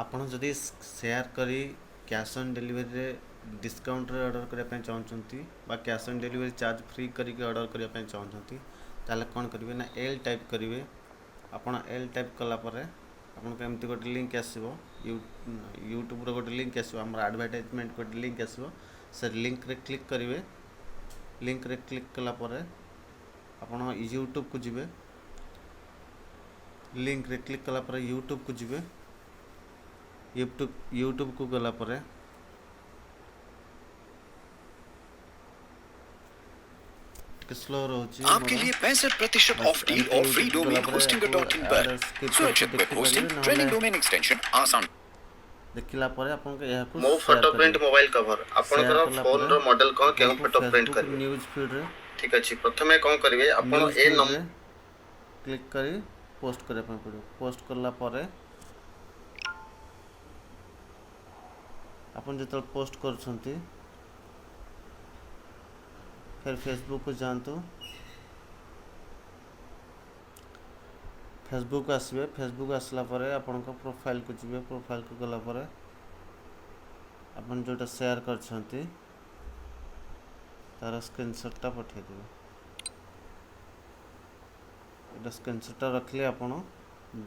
ଆପଣ ଯଦି ସେୟାର କରି କ୍ୟାସ୍ ଅନ୍ ଡେଲିଭରିରେ ଡିସ୍କାଉଣ୍ଟରେ ଅର୍ଡ଼ର କରିବା ପାଇଁ ଚାହୁଁଛନ୍ତି ବା cash on delivery charge free କରିକି ଅର୍ଡ଼ର କରିବା ପାଇଁ ଚାହୁଁଛନ୍ତି ତାହେଲେ କ'ଣ କରିବେ ନା ଏଲ୍ ଟାଇପ୍ କରିବେ। ଆପଣ ଏଲ୍ ଟାଇପ୍ କଲା ପରେ ଆପଣଙ୍କୁ ଏମିତି ଗୋଟେ ଲିଙ୍କ୍ ଆସିବ, ୟୁଟ୍ୟୁବ୍ର ଗୋଟେ ଲିଙ୍କ୍ ଆସିବ, ଆମର ଆଡ଼ଭର୍ଟାଇଜମେଣ୍ଟ ଗୋଟେ ଲିଙ୍କ୍ ଆସିବ। ସେ ଲିଙ୍କ୍ରେ କ୍ଲିକ୍ କରିବେ। ଲିଙ୍କ୍ରେ କ୍ଲିକ୍ କଲା ପରେ ଆପଣ ୟୁଟ୍ୟୁବ୍କୁ ଯିବେ। ଲିଙ୍କ୍ରେ କ୍ଲିକ୍ କଲା ପରେ ୟୁଟ୍ୟୁବ୍କୁ ଯିବେ। यूट्यूब को गला परे स्लो रोची आपके लिए 65% ऑफ डील और free domain hosting dot in पर सुरक्षित web hosting training domain extension आसान देखिला परे आपन के यहां को मो फोटो प्रिंट मोबाइल कवर आपनकर फोन रो मॉडल को केउ फोटो प्रिंट करिवे न्यूज़ फीड रे ठीक अछि। प्रथमे कोन करिवे आपन ए नंबर क्लिक करी पोस्ट करे पे पड़ो। पोस्ट करला परे अपन जत पोस्ट करछंती फिर फेसबुक को जानतु। फेसबुक आसबे। फेसबुक आसला परे आपन को प्रोफाइल को जिवे। प्रोफाइल को गला परे अपन जोटा शेयर करछंती तार स्क्रीनशॉट पठे देबे। एटा स्क्रीनशॉट रखले आपण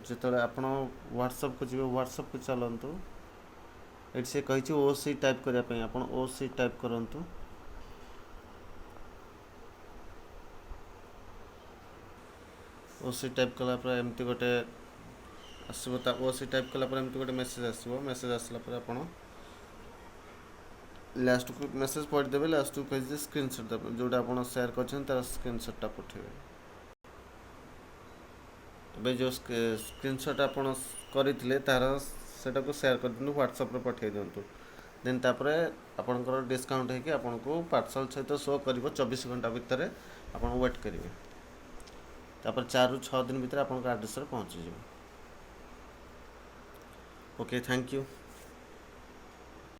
जेतले आपण व्हाट्सएप को जिवे। व्हाट्सएप को चलंतु। एट से कहि ओसी टाइप करिया पे आपण ओसी टाइप करंतु। ओसी टाइप कला पर एमती गोटे आसबो। ता ओसी टाइप कला पर एमती गोटे मेसेज आसबो। मेसेज आसला पर आपण लास्ट को मेसेज पढ़ देबे। लास्ट को कहि स्क्रीनशॉट देबे। जोटा आपण शेयर करछन तार स्क्रीनशॉट पठेबे। बे जो स्क्रीनशॉट आपण करितले तार सेटा को शेयर कर दिनु। व्हाट्सएप रे पठे दियंतु। देन तापरे आपनकर डिस्काउंट है कि आपनको पार्सल सहित शो करिवो। 24 घंटा भितर आपण वेट करिवे। तापर 4 ରୁ 6 दिन भितर आपनकर एड्रेस रे पहुंची जिवो। Okay, thank you.